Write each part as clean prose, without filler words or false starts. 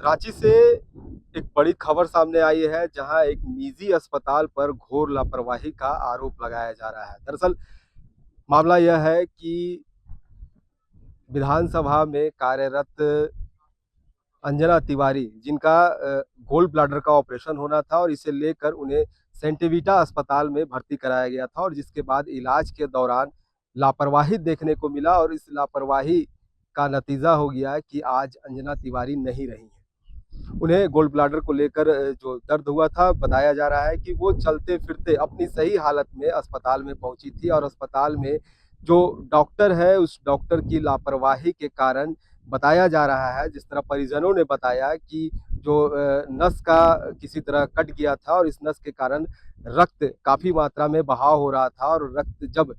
रांची से एक बड़ी खबर सामने आई है जहां एक निजी अस्पताल पर घोर लापरवाही का आरोप लगाया जा रहा है। दरअसल मामला यह है कि विधानसभा में कार्यरत अंजना तिवारी जिनका गोल्ड ब्लैडर का ऑपरेशन होना था और इसे लेकर उन्हें सेंटिविटा अस्पताल में भर्ती कराया गया था और जिसके बाद इलाज के दौरान लापरवाही देखने को मिला और इस लापरवाही का नतीजा हो गया कि आज अंजना तिवारी नहीं रही हैं। उन्हें गोल्ड ब्लैडर को लेकर जो दर्द हुआ था, बताया जा रहा है कि वो चलते फिरते अपनी सही हालत में अस्पताल में पहुंची थी और अस्पताल में जो डॉक्टर है उस डॉक्टर की लापरवाही के कारण बताया जा रहा है, जिस तरह परिजनों ने बताया कि जो नस का किसी तरह कट गया था और इस नस के कारण रक्त काफी मात्रा में बहाव हो रहा था और रक्त जब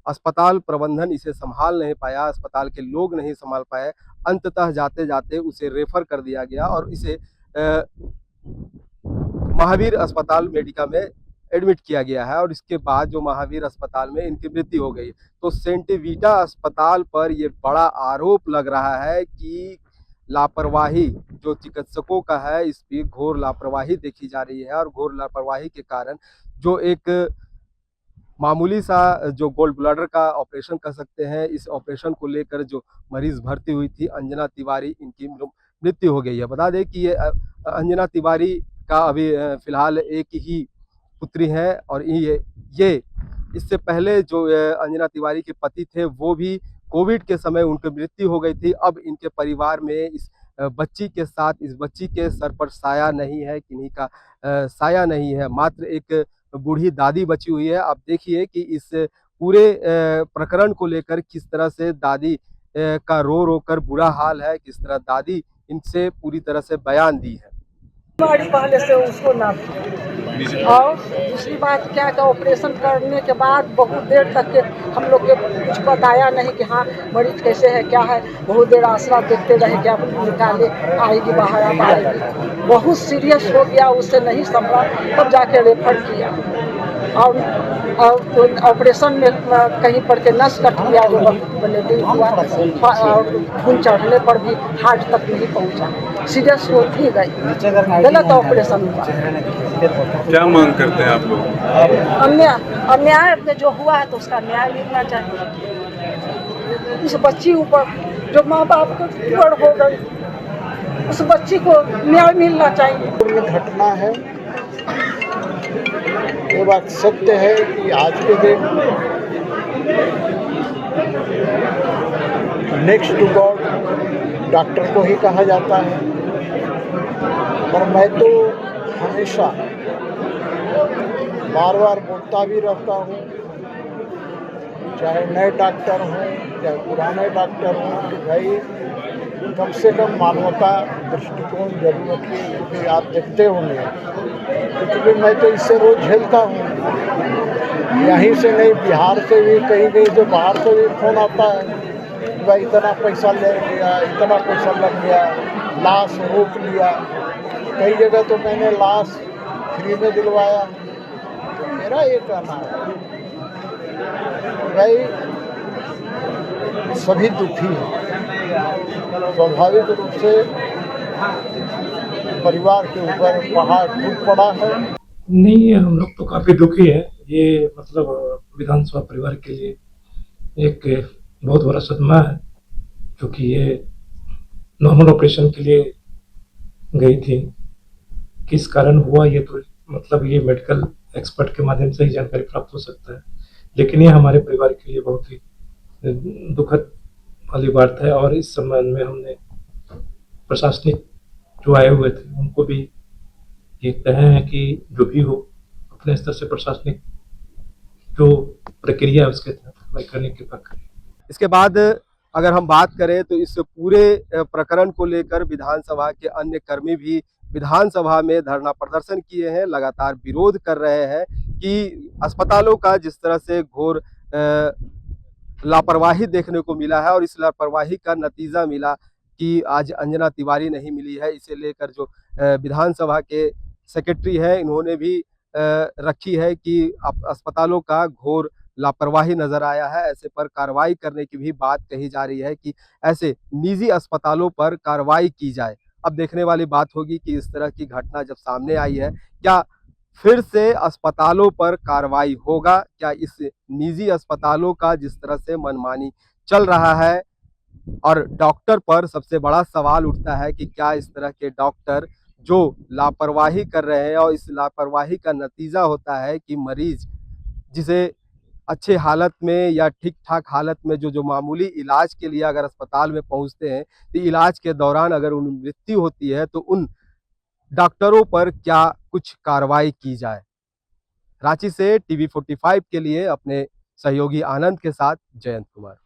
अस्पताल प्रबंधन इसे संभाल नहीं पाया, अस्पताल के लोग नहीं संभाल पाए, अंततः जाते जाते उसे रेफर कर दिया गया और इसे महावीर अस्पताल मेडिका में एडमिट किया गया है और इसके बाद जो महावीर अस्पताल में इनकी मृत्यु हो गई। तो सेंटिविटा अस्पताल पर ये बड़ा आरोप लग रहा है कि लापरवाही जो चिकित्सकों का है, इस पर घोर लापरवाही देखी जा रही है और घोर लापरवाही के कारण जो एक मामूली सा जो गोल्ड ब्लैडर का ऑपरेशन कर सकते हैं, इस ऑपरेशन को लेकर जो मरीज भर्ती हुई थी अंजना तिवारी, इनकी मृत्यु हो गई है। बता दें कि ये अंजना तिवारी का अभी फिलहाल एक ही पुत्री है और ये इससे पहले जो अंजना तिवारी के पति थे वो भी कोविड के समय उनकी मृत्यु हो गई थी। अब इनके परिवार में इस बच्ची के साथ इस बच्ची के सर पर साया नहीं है, किन्हीं का साया नहीं है, मात्र एक बूढ़ी दादी बची हुई है। आप देखिए कि इस पूरे प्रकरण को लेकर किस तरह से दादी का रो रो कर बुरा हाल है, किस तरह दादी इनसे पूरी तरह से बयान दी है। पहले से उसको ना और दूसरी बात क्या कि ऑपरेशन करने के बाद बहुत देर तक के हम लोग के कुछ बताया नहीं कि हाँ मरीज कैसे है क्या है। बहुत देर आसरा देखते रहे कि आप निकाले आएगी बाहर अब आएगी। बहुत सीरियस हो गया, उससे नहीं संभला, तब जाके रेफर किया और ऑपरेशन में कहीं पर के नस कट गया, ब्लीडिंग हुआ और खून चढ़ने पर भी हार्ट तक नहीं पहुंचा, सीरियस हो ही गई, गलत ऑपरेशन हुआ। क्या मांग करते हैं आप लोग? अन्याय जो हुआ है तो उसका न्याय मिलना चाहिए। उस बच्ची ऊपर जो माँ बाप को बड़ हो गई, उस बच्ची को न्याय मिलना चाहिए। घटना है, ये बात सत्य है कि आज के दिन नेक्स्ट टू गॉड डॉक्टर को ही कहा जाता है और मैं तो हमेशा बार बार बोलता भी रहता हूँ, चाहे नए डॉक्टर हों चाहे पुराने डॉक्टर हों, कि भाई कम से कम मानवता दृष्टिकोण जरूर रखिए। क्योंकि आप देखते होंगे, क्योंकि मैं तो इससे रोज झेलता हूँ, यहीं से नहीं बिहार से भी कहीं से बाहर से भी फोन आता है, भाई इतना पैसा ले लिया, इतना पैसा लग गया, लाश रोक लिया। कई जगह तो मैंने लाश फ्री में दिलवाया। तो मेरा ये कहना है भाई सभी दुखी हैं, स्वाभाविक रूप से परिवार के ऊपर पहाड़ टूट पड़ा है। नहीं, हम लोग तो काफ़ी दुखी है। ये मतलब विधानसभा परिवार के लिए एक बहुत बड़ा सदमा है, क्योंकि ये नॉर्मल ऑपरेशन के लिए गई थी। किस कारण हुआ ये तो मतलब ये मेडिकल एक्सपर्ट के माध्यम से ही जानकारी प्राप्त हो सकता है, लेकिन ये हमारे परिवार के लिए बहुत ही दुखद वाली बात है। और इस संबंध में हमने प्रशासनिक जो आए हुए थे उनको भी ये कहे हैं कि जो भी हो अपने स्तर से प्रशासनिक जो प्रक्रिया है उसके तहत करने की बात करें। इसके बाद अगर हम बात करें तो इस पूरे प्रकरण को लेकर विधानसभा के अन्य कर्मी भी विधानसभा में धरना प्रदर्शन किए हैं, लगातार विरोध कर रहे हैं कि अस्पतालों का जिस तरह से घोर लापरवाही देखने को मिला है और इस लापरवाही का नतीजा मिला कि आज अंजना तिवारी नहीं मिली है। इसे लेकर जो विधानसभा के सेक्रेटरी हैं इन्होंने भी रखी है कि अस्पतालों का घोर लापरवाही नजर आया है, ऐसे पर कार्रवाई करने की भी बात कही जा रही है कि ऐसे निजी अस्पतालों पर कार्रवाई की जाए। अब देखने वाली बात होगी कि इस तरह की घटना जब सामने आई है, क्या फिर से अस्पतालों पर कार्रवाई होगा? क्या इस निजी अस्पतालों का जिस तरह से मनमानी चल रहा है और डॉक्टर पर सबसे बड़ा सवाल उठता है कि क्या इस तरह के डॉक्टर जो लापरवाही कर रहे हैं और इस लापरवाही का नतीजा होता है कि मरीज जिसे अच्छे हालत में या ठीक-ठाक हालत में जो मामूली इलाज के लिए अगर अस्पताल में पहुँचते हैं, तो इलाज के दौरान अगर उन मृत्यु होती है, तो उन डॉक्टरों पर क्या कुछ कार्रवाई की जाए? रांची से टीवी 45 के लिए अपने सहयोगी आनंद के साथ जयंत कुमार।